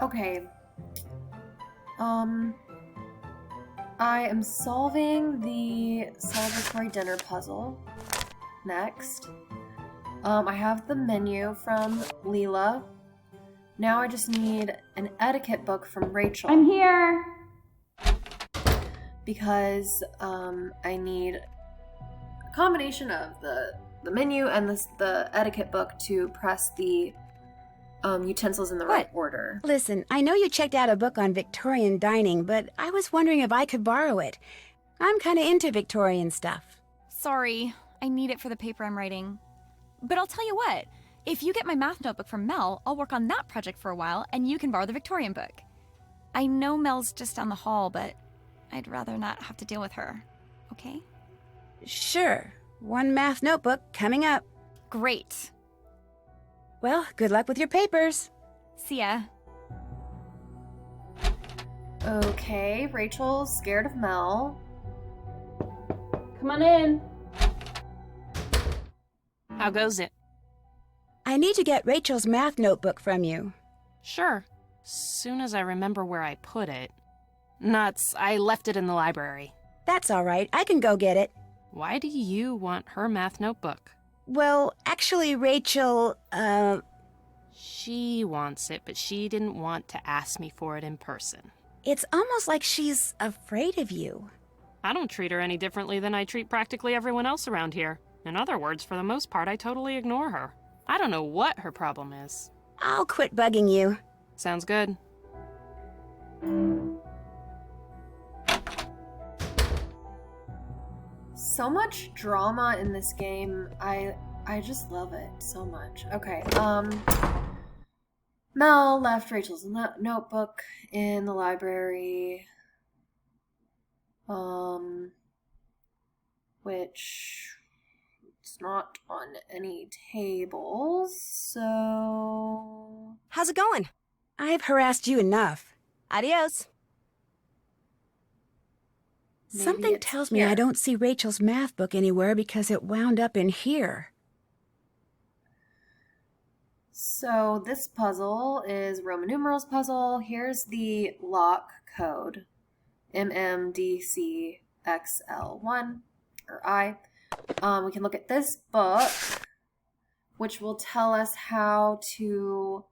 Okay. I am solving the celebratory dinner puzzle next. I have the menu from Leela. Now I just need an etiquette book from Rachel. I'm here! Because I need a combination of the menu and the etiquette book to press the utensils in the right order. Listen, I know you checked out a book on Victorian dining, but I was wondering if I could borrow it. I'm kind of into Victorian stuff. Sorry, I need it for the paper I'm writing. But I'll tell you what, if you get my math notebook from Mel, I'll work on that project for a while, and you can borrow the Victorian book. I know Mel's just down the hall, but I'd rather not have to deal with her, okay? Sure. One math notebook coming up. Great. Well, good luck with your papers. See ya. Okay, Rachel's scared of Mel. Come on in. How goes it? I need to get Rachel's math notebook from you. Sure. Soon as I remember where I put it. Nuts, I left it in the library. That's all right. I can go get it. Why do you want her math notebook? Well, actually, Rachel, She wants it, but she didn't want to ask me for it in person. it's almost like she's afraid of you. I don't treat her any differently than I treat practically everyone else around here. In other words, for the most part, I totally ignore her. I don't know what her problem is. I'll quit bugging you. Sounds good. So much drama in this game. I just love it so much. Okay, Mel left Rachel's notebook in the library. Which it's not on any tables, so... How's it going? I've harassed you enough. Adios. Maybe Something it's tells me here. I don't see Rachel's math book anywhere because it wound up in here. So this puzzle is Roman numerals puzzle. Here's the lock code. MMDCXL1 or I. We can look at this book, which will tell us how to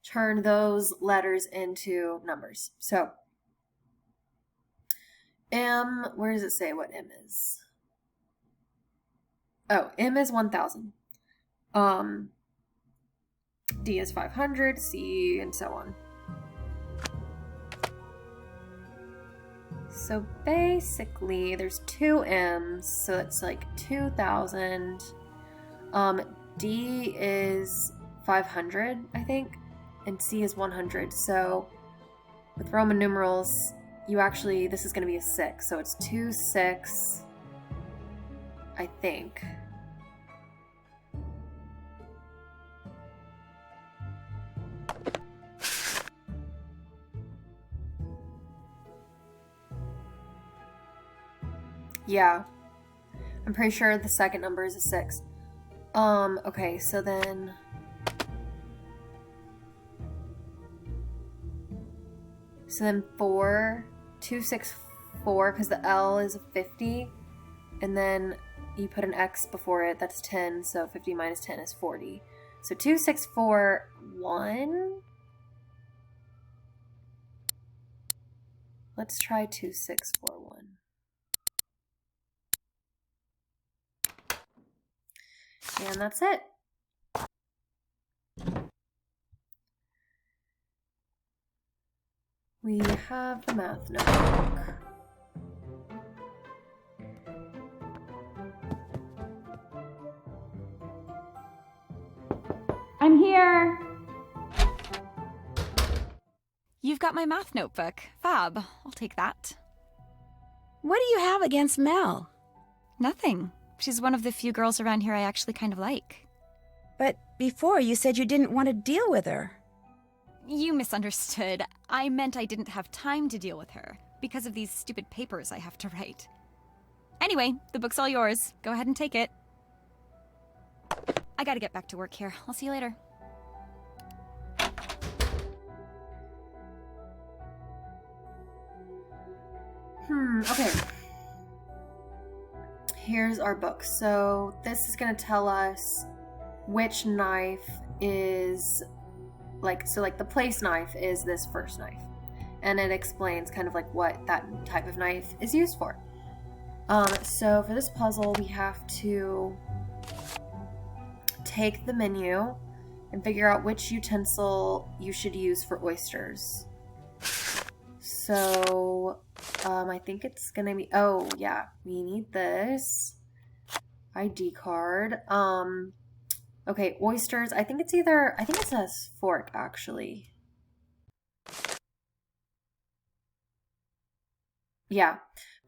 turn those letters into numbers. So M, where does it say what M is? Oh, M is 1000. D is 500, C, and so on. So basically, there's two M's, so it's like 2000. D is 500, I think, and C is 100. So with Roman numerals, you actually, this is going to be a 6, so it's 2, 6, I think. Yeah. I'm pretty sure the second number is a 6. Okay, so then... So then 4, 2, 6, 4, because the L is a 50. And then you put an X before it, that's 10, so 50 minus 10 is 40. So 2, 6, 4, 1. Let's try 2, 6, 4, 1. And that's it. We have the math notebook. I'm here! You've got my math notebook. Fab. I'll take that. What do you have against Mel? Nothing. She's one of the few girls around here I actually kind of like. But before you said you didn't want to deal with her. You misunderstood. I meant I didn't have time to deal with her because of these stupid papers I have to write. Anyway, the book's all yours. Go ahead and take it. I gotta get back to work here. I'll see you later. Okay. Here's our book. So this is going to tell us which knife is like the place knife is this first knife. And it explains kind of like what that type of knife is used for. So for this puzzle, we have to take the menu and figure out which utensil you should use for oysters. So, I think it's gonna be, oh yeah, we need this ID card. Okay, oysters, I think it's a fork actually. Yeah,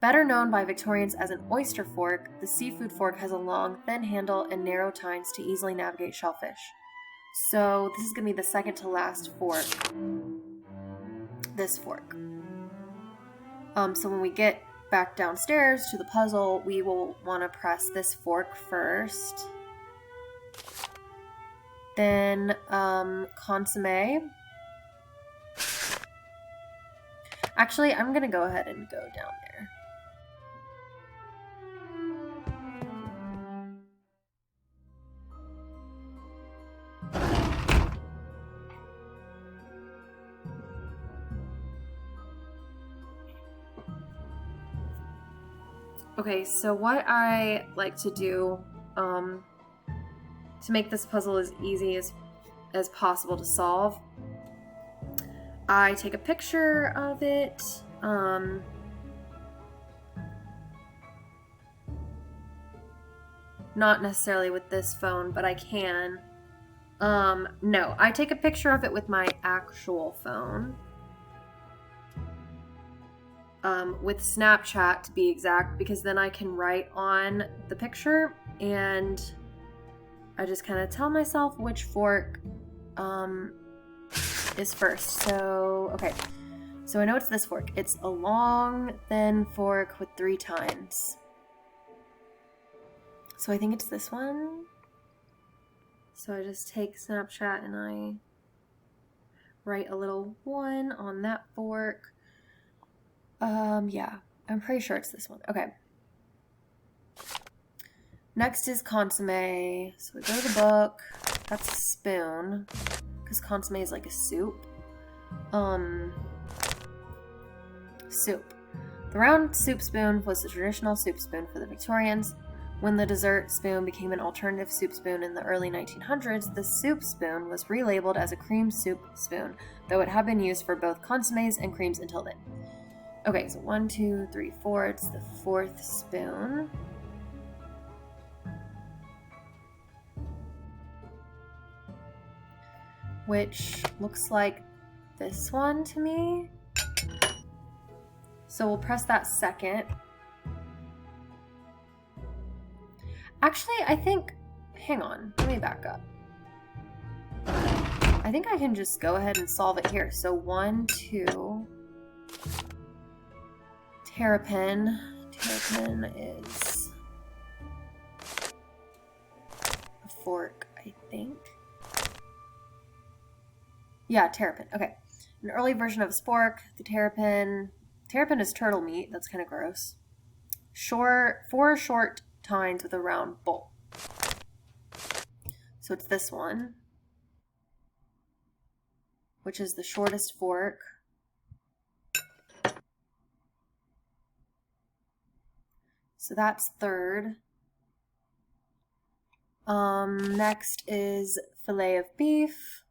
better known by Victorians as an oyster fork, the seafood fork has a long, thin handle and narrow tines to easily navigate shellfish. So this is going to be the second to last fork. This fork. So when we get back downstairs to the puzzle, we will want to press this fork first. Then consommé. Actually, I'm going to go ahead and go down there. Okay, so what I like to do to make this puzzle as easy as possible to solve, I take a picture of it. Not necessarily with this phone, but I can. No, I take a picture of it with my actual phone. With Snapchat to be exact, because then I can write on the picture and I just kind of tell myself which fork is first. So, okay. So I know it's this fork. It's a long, thin fork with 3 tines. So I think it's this one. So I just take Snapchat and I write a little 1 on that fork. Yeah, I'm pretty sure it's this one. Okay. Next is consommé. So we go to the book. That's a spoon, because consommé is like a soup. Soup. The round soup spoon was the traditional soup spoon for the Victorians. When the dessert spoon became an alternative soup spoon in the early 1900s, the soup spoon was relabeled as a cream soup spoon, though it had been used for both consommes and creams until then. Okay, so 1, 2, 3, 4. It's the 4th spoon. Which looks like this one to me. So we'll press that second. Actually, I think, hang on, let me back up. I think I can just go ahead and solve it here. So 1, 2. Terrapin. Terrapin is a fork, I think. Yeah, terrapin. Okay. An early version of a spork. The terrapin. Terrapin is turtle meat. That's kind of gross. 4 short tines with a round bowl. So it's this one, which is the shortest fork. So that's 3rd. Next is fillet of beef.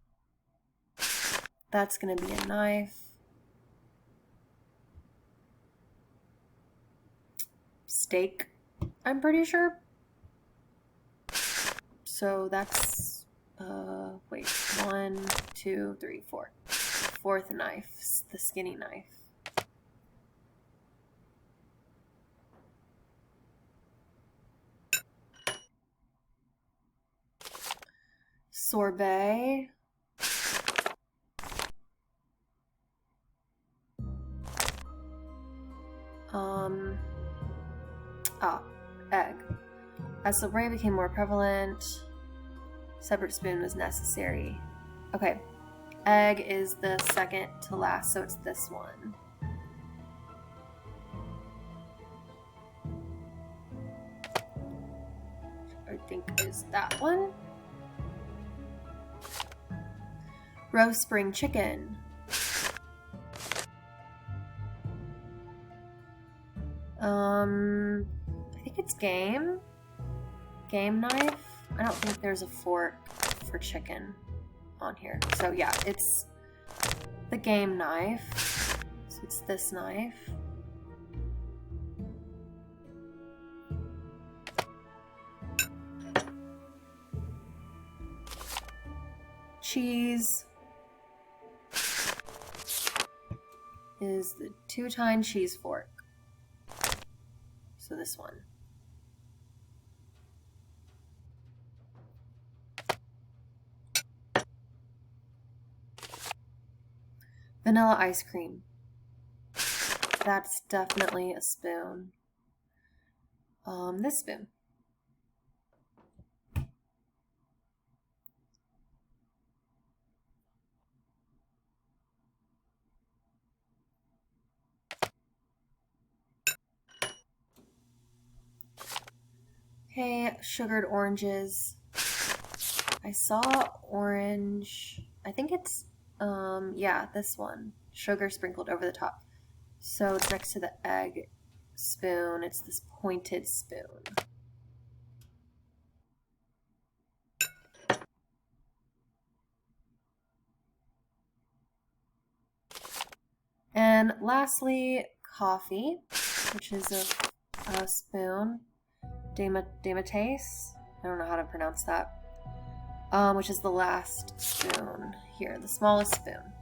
That's going to be a knife. Steak, I'm pretty sure. So that's, wait, 1, 2, 3, 4. 4th knife, the skinny knife. Sorbet. Egg. As sorbet became more prevalent, separate spoon was necessary. Okay. Egg is the second to last, so it's this one. I think is that one. Roast spring chicken. I think it's game. Game knife. I don't think there's a fork for chicken on here. So yeah, it's the game knife. So it's this knife. Cheese is the 2-tine cheese fork. So this one. Vanilla ice cream. That's definitely a spoon. This spoon. Okay, sugared oranges. I saw orange. I think it's, yeah, this one. Sugar sprinkled over the top. So it's next to the egg spoon. It's this pointed spoon. And lastly, coffee, which is a spoon. Demates. I don't know how to pronounce that. Which is the last spoon here, the smallest spoon.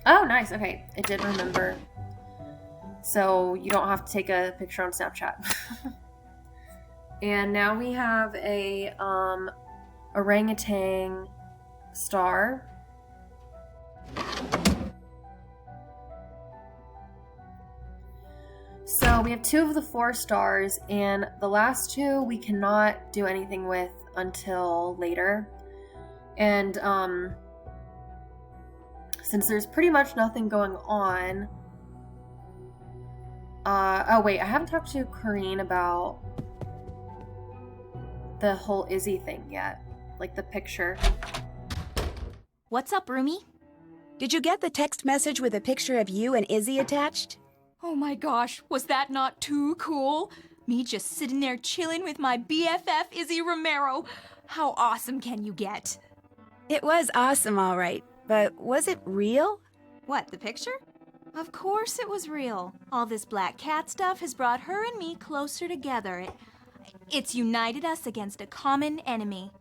Oh, nice. Okay, it did remember. So you don't have to take a picture on Snapchat. And now we have a orangutan star. So we have 2 of the 4 stars, and the last 2 we cannot do anything with until later. And since there's pretty much nothing going on, oh wait, I haven't talked to Corrine about the whole Izzy thing yet, like the picture. What's up, Rumi? Did you get the text message with a picture of you and Izzy attached? Oh my gosh, was that not too cool? Me just sitting there chilling with my BFF Izzy Romero. How awesome can you get? It was awesome, all right. But was it real? What, the picture? Of course it was real. All this black cat stuff has brought her and me closer together. It's united us against a common enemy.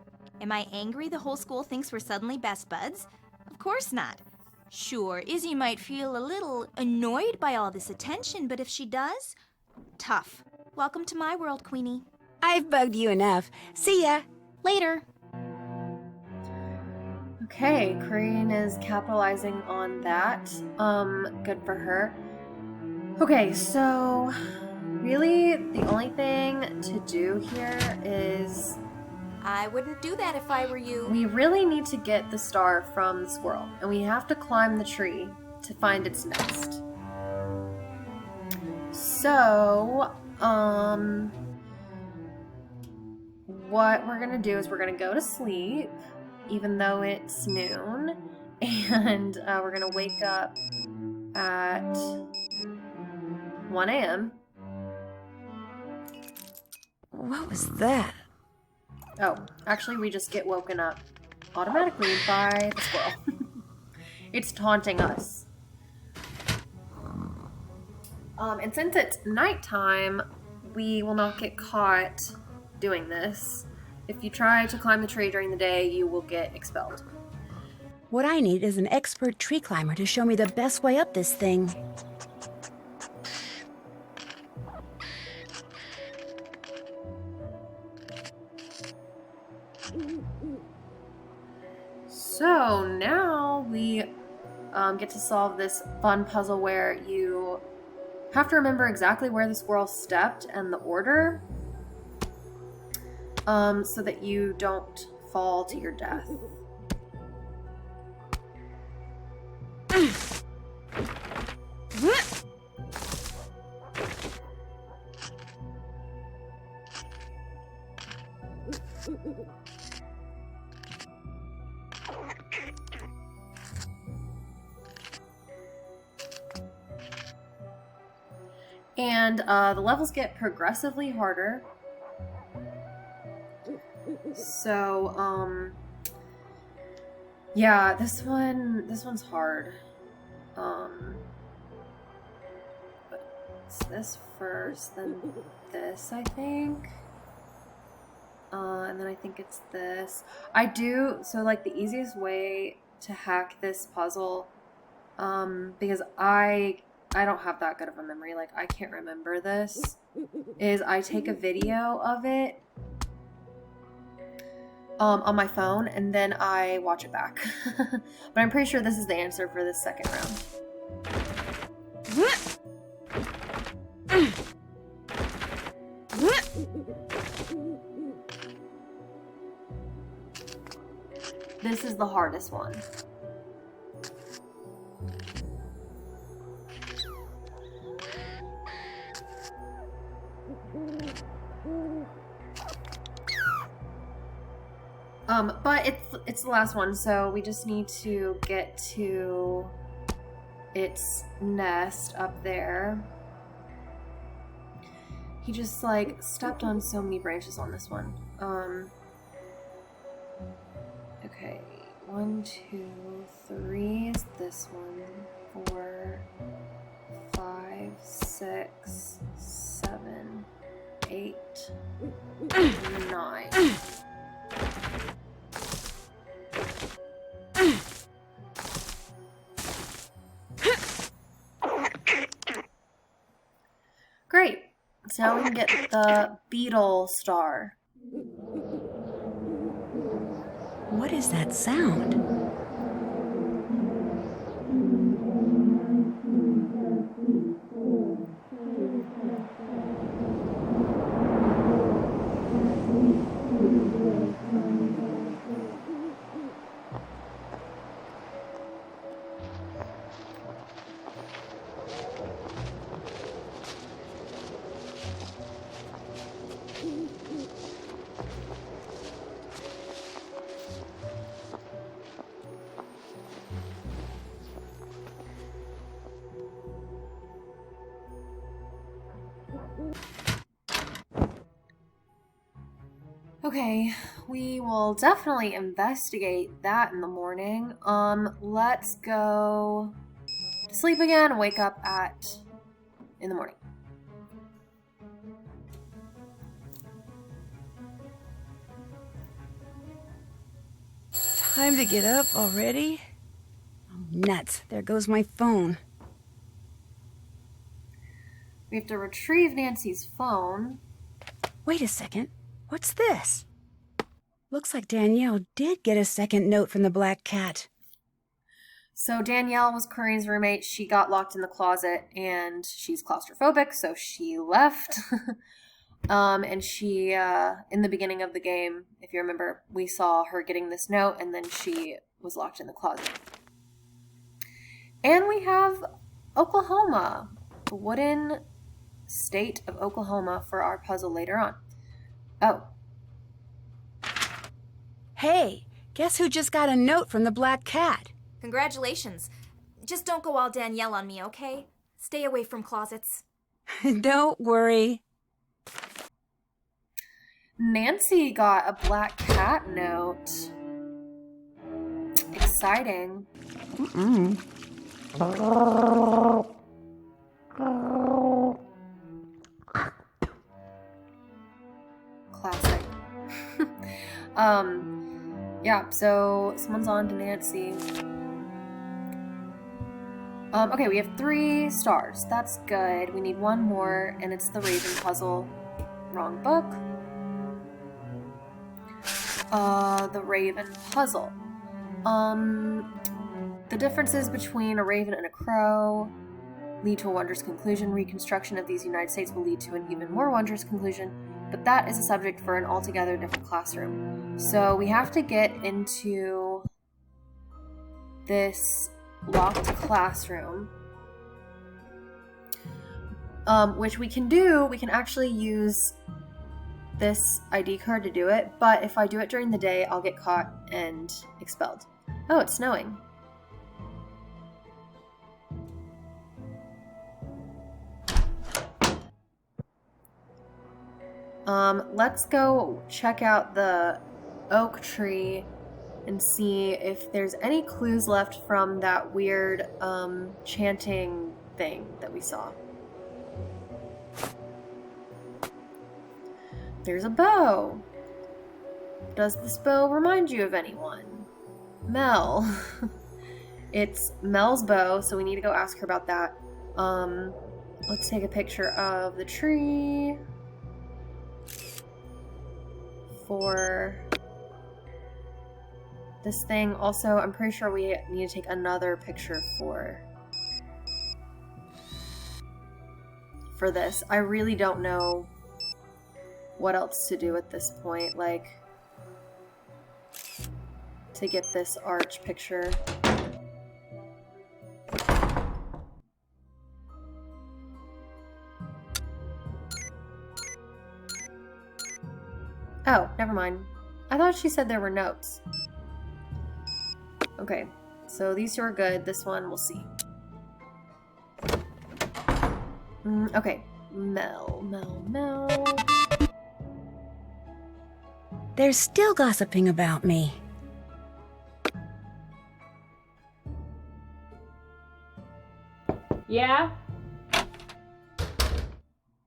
Am I angry the whole school thinks we're suddenly best buds? Of course not. Sure, Izzy might feel a little annoyed by all this attention, but if she does, tough. Welcome to my world, Queenie. I've bugged you enough. See ya. Later. Okay, Corrine is capitalizing on that. Good for her. Okay, so really the only thing to do here is I wouldn't do that if I were you. we really need to get the star from the squirrel, and we have to climb the tree to find its nest. So, what we're gonna do is we're gonna go to sleep, even though it's noon, and we're gonna wake up at 1 a.m. What was that? Oh, actually, we just get woken up automatically by the squirrel. It's taunting us. And since it's nighttime, we will not get caught doing this. If you try to climb the tree during the day, you will get expelled. What I need is an expert tree climber to show me the best way up this thing. So now we get to solve this fun puzzle where you have to remember exactly where the squirrel stepped and the order, so that you don't fall to your death. And the levels get progressively harder. So, yeah, this one's hard. But it's this first, then this, I think. And then I think it's this. So like the easiest way to hack this puzzle, because I don't have that good of a memory, like I can't remember this, is I take a video of it on my phone and then I watch it back. But I'm pretty sure this is the answer for this second round. This is the hardest one. But it's the last one, so we just need to get to its nest up there. He just like stepped on so many branches on this one. Okay, 1, 2, 3 is this one. 4, 5, 6, 7, 8, 9. Great. So now we can get the beetle star. What is that sound? Okay, we will definitely investigate that in the morning. Let's go to sleep again and wake up in the morning. Time to get up already? Oh, nuts. There goes my phone. We have to retrieve Nancy's phone. Wait a second. What's this? Looks like Danielle did get a second note from the black cat. So Danielle was Corinne's roommate. She got locked in the closet and she's claustrophobic, so she left. And she, in the beginning of the game, if you remember, we saw her getting this note and then she was locked in the closet. And we have Oklahoma, the wooden state of Oklahoma for our puzzle later on. Oh. Hey, guess who just got a note from the black cat? Congratulations. Just don't go all Danielle on me, okay? Stay away from closets. Don't worry. Nancy got a black cat note. Exciting. Classic. Yeah, so someone's on to Nancy. Okay, we have 3 stars. That's good. We need 1 more, and it's the Raven puzzle. Wrong book. The Raven puzzle. The differences between a raven and a crow lead to a wondrous conclusion. Reconstruction of these United States will lead to an even more wondrous conclusion, but that is a subject for an altogether different classroom. So we have to get into this locked classroom, which we can do. We can actually use this ID card to do it, but if I do it during the day, I'll get caught and expelled. Oh, it's snowing. Let's go check out the oak tree and see if there's any clues left from that weird, chanting thing that we saw. There's a bow. Does this bow remind you of anyone? Mel. It's Mel's bow, so we need to go ask her about that. Let's take a picture of the tree for this thing. Also, I'm pretty sure we need to take another picture for this. I really don't know what else to do at this point, like, to get this arch picture. Oh, never mind. I thought she said there were notes. Okay, so these two are good. This one, we'll see. Okay. Mel. They're still gossiping about me. Yeah?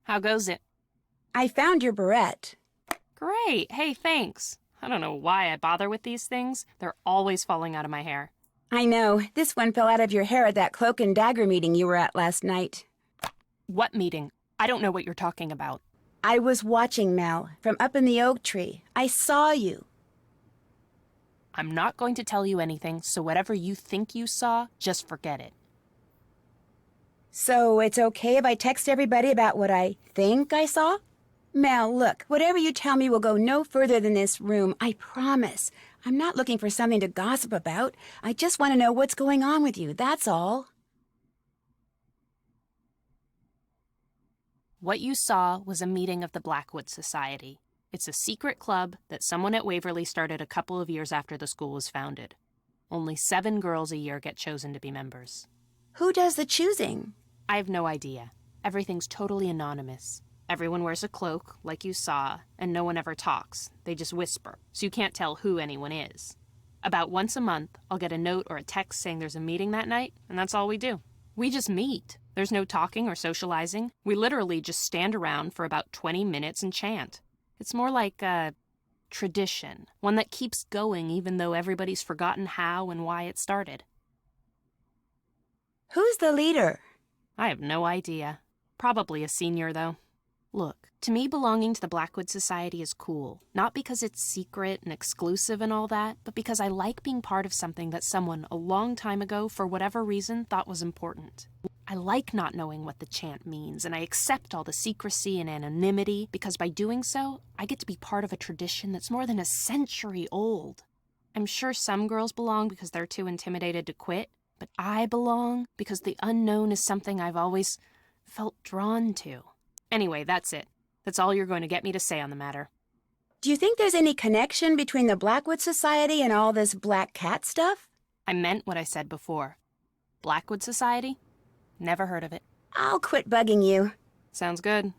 How goes it? I found your barrette. Great. Hey, thanks. I don't know why I bother with these things. They're always falling out of my hair. I know. This one fell out of your hair at that cloak and dagger meeting you were at last night. What meeting? I don't know what you're talking about. I was watching, Mel, from up in the oak tree. I saw you. I'm not going to tell you anything, so whatever you think you saw, just forget it. So it's okay if I text everybody about what I think I saw? Mel, look, whatever you tell me will go no further than this room, I promise. I'm not looking for something to gossip about. I just want to know what's going on with you, that's all. What you saw was a meeting of the Blackwood Society. It's a secret club that someone at Waverly started a couple of years after the school was founded. Only 7 girls a year get chosen to be members. Who does the choosing? I have no idea. Everything's totally anonymous. Everyone wears a cloak, like you saw, and no one ever talks. They just whisper, so you can't tell who anyone is. About once a month, I'll get a note or a text saying there's a meeting that night, and that's all we do. We just meet. There's no talking or socializing. We literally just stand around for about 20 minutes and chant. It's more like a tradition, one that keeps going even though everybody's forgotten how and why it started. Who's the leader? I have no idea. Probably a senior, though. Look, to me belonging to the Blackwood Society is cool. Not because it's secret and exclusive and all that, but because I like being part of something that someone a long time ago, for whatever reason, thought was important. I like not knowing what the chant means, and I accept all the secrecy and anonymity, because by doing so, I get to be part of a tradition that's more than a century old. I'm sure some girls belong because they're too intimidated to quit, but I belong because the unknown is something I've always felt drawn to. Anyway, that's it. That's all you're going to get me to say on the matter. Do you think there's any connection between the Blackwood Society and all this black cat stuff? I meant what I said before. Blackwood Society? Never heard of it. I'll quit bugging you. Sounds good.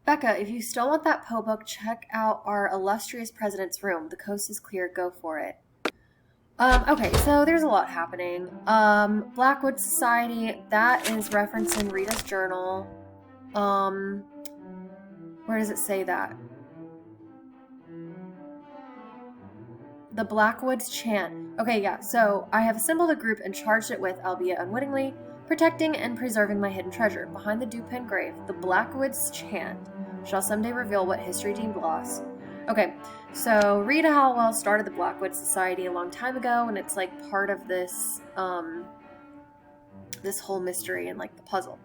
Becca, if you still want that Poe book, check out our illustrious president's room. The coast is clear. Go for it. Okay, so there's a lot happening. Blackwood Society, that is referencing Rita's journal. Where does it say that? The Blackwoods chant. Okay, yeah, so I have assembled a group and charged it with, albeit unwittingly, protecting and preserving my hidden treasure. Behind the dew-pin grave, the Blackwoods chant shall someday reveal what history deemed lost. Okay, so Rita Hallwell started the Blackwood Society a long time ago, and it's like part of this, this whole mystery and like the puzzle.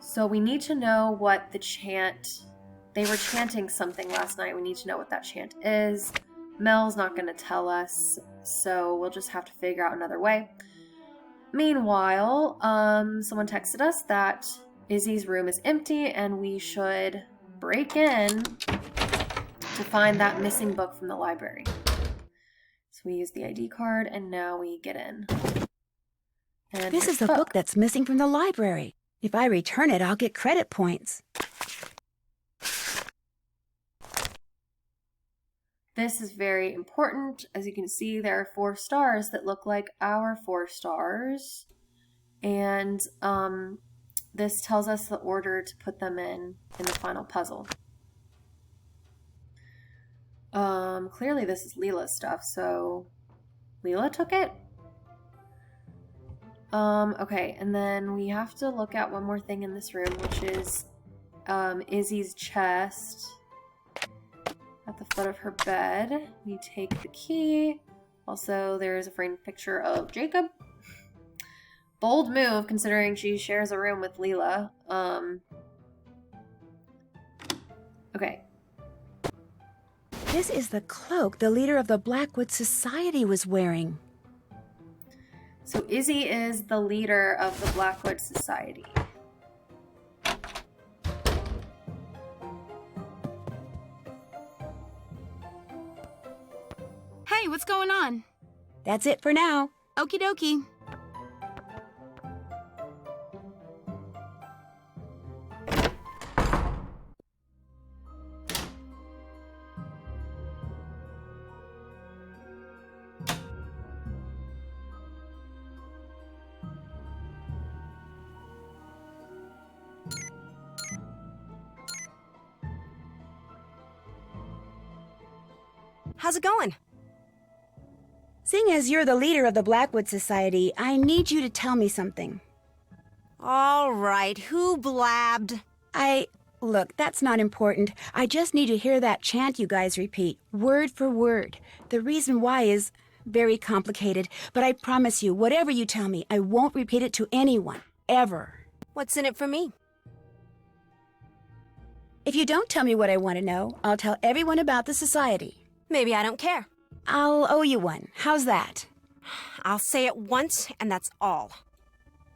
So we need to know what the chant, they were chanting something last night. We need to know what that chant is. Mel's not going to tell us, so we'll just have to figure out another way. Meanwhile, someone texted us that Izzy's room is empty and we should break in to find that missing book from the library. So we use the ID card and now we get in. And This is the book that's missing from the library. If I return it, I'll get credit points. This is very important. As you can see, there are 4 stars that look like our 4 stars. And this tells us the order to put them in the final puzzle. Clearly this is Leela's stuff, so Leela took it? Okay, and then we have to look at one more thing in this room, which is Izzy's chest at the foot of her bed. We take the key. Also, there is a framed picture of Jacob. Bold move, considering she shares a room with Leela. Okay. This is the cloak the leader of the Blackwood Society was wearing. So Izzy is the leader of the Blackwood Society. Hey, what's going on? That's it for now. Okie dokie. How's it going? Seeing as you're the leader of the Blackwood Society, I need you to tell me something. All right, who blabbed? Look, that's not important. I just need to hear that chant you guys repeat, word for word. The reason why is very complicated, but I promise you, whatever you tell me, I won't repeat it to anyone, ever. What's in it for me? If you don't tell me what I want to know, I'll tell everyone about the society. Maybe I don't care. I'll owe you one. How's that? I'll say it once, and that's all.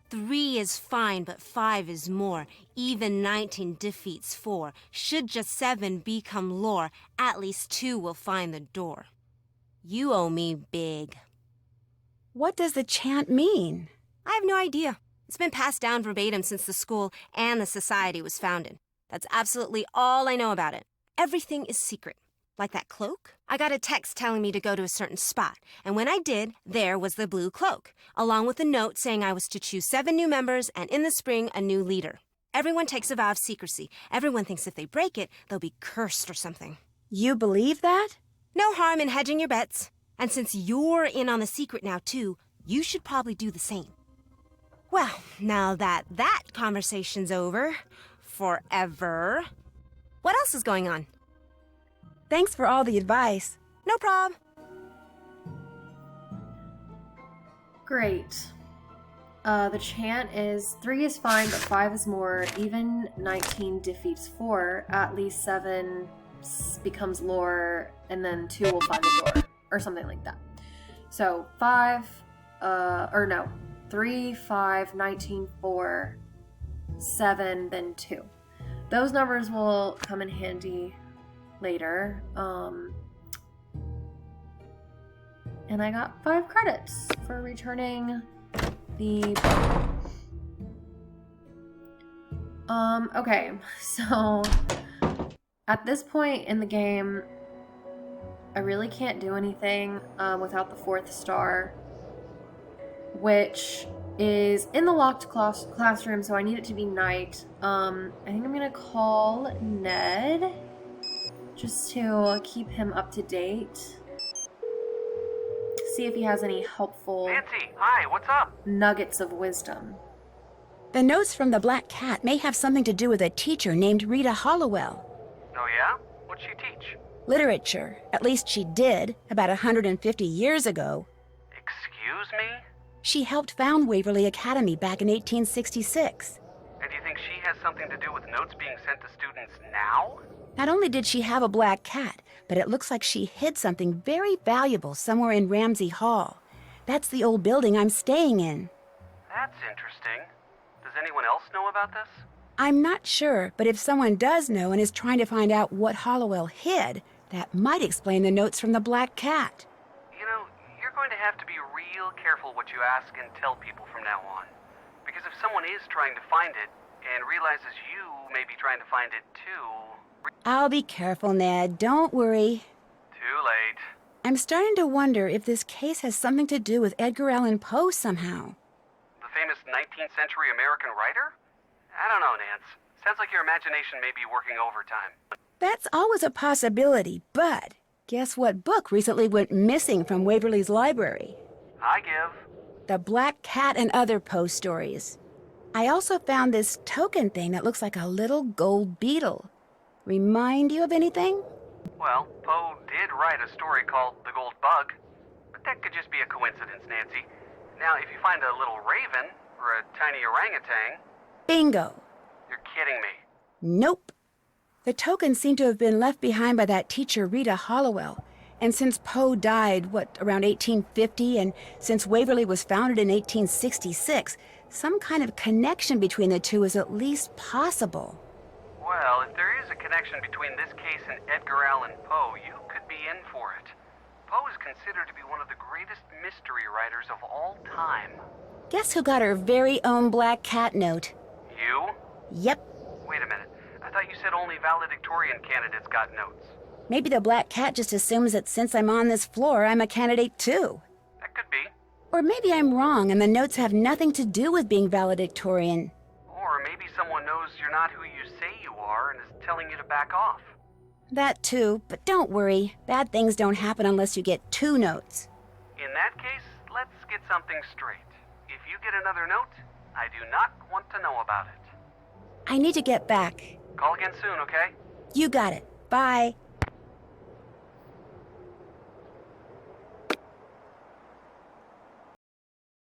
3 is fine, but 5 is more. Even 19 defeats 4. Should just 7 become lore, at least 2 will find the door. You owe me big. What does the chant mean? I have no idea. It's been passed down verbatim since the school and the society was founded. That's absolutely all I know about it. Everything is secret. Like that cloak? I got a text telling me to go to a certain spot, and when I did, there was the blue cloak, along with a note saying I was to choose 7 new members and in the spring, a new leader. Everyone takes a vow of secrecy. Everyone thinks if they break it, they'll be cursed or something. You believe that? No harm in hedging your bets. And since you're in on the secret now, too, you should probably do the same. Well, now that conversation's over, forever, what else is going on? Thanks for all the advice. No prob. Great. The chant is 3 is fine, but 5 is more. Even 19 defeats 4. At least 7 becomes lore, and then 2 will find the door. Or something like that. So 3, 5, 19, 4, 7, then 2. Those numbers will come in handy later. And I got 5 credits for returning the book. Okay, so at this point in the game, I really can't do anything without the 4th star, which is in the locked classroom, so I need it to be night. I think I'm gonna call Ned just to keep him up to date. See if he has any helpful Nancy, hi, what's up? nuggets of wisdom. The notes from the Black Cat may have something to do with a teacher named Rita Hollowell. Oh yeah? What'd she teach? Literature. At least she did, about 150 years ago. Excuse me? She helped found Waverly Academy back in 1866. And you think she has something to do with notes being sent to students now? Not only did she have a black cat, but it looks like she hid something very valuable somewhere in Ramsey Hall. That's the old building I'm staying in. That's interesting. Does anyone else know about this? I'm not sure, but if someone does know and is trying to find out what Hollowell hid, that might explain the notes from the Black Cat. You know, you're going to have to be real careful what you ask and tell people from now on. Because if someone is trying to find it, and realizes you may be trying to find it too. I'll be careful, Ned. Don't worry. Too late. I'm starting to wonder if this case has something to do with Edgar Allan Poe somehow. The famous 19th century American writer? I don't know, Nance. Sounds like your imagination may be working overtime. That's always a possibility, but guess what book recently went missing from Waverly's library? I give. The Black Cat and Other Poe Stories. I also found this token thing that looks like a little gold beetle. Remind you of anything? Well, Poe did write a story called The Gold Bug, but that could just be a coincidence, Nancy. Now, if you find a little raven or a tiny orangutan... Bingo. You're kidding me. Nope. The tokens seem to have been left behind by that teacher Rita Hollowell. And since Poe died, around 1850, and since Waverly was founded in 1866, some kind of connection between the two is at least possible. Well, if there is a connection between this case and Edgar Allan Poe, you could be in for it. Poe is considered to be one of the greatest mystery writers of all time. Guess who got her very own black cat note? You? Yep. Wait a minute. I thought you said only valedictorian candidates got notes. Maybe the black cat just assumes that since I'm on this floor, I'm a candidate too. That could be. Or maybe I'm wrong and the notes have nothing to do with being valedictorian. Or maybe someone knows you're not who you say you are and is telling you to back off. That too, but don't worry. Bad things don't happen unless you get 2 notes. In that case, let's get something straight. If you get another note, I do not want to know about it. I need to get back. Call again soon, okay? You got it. Bye.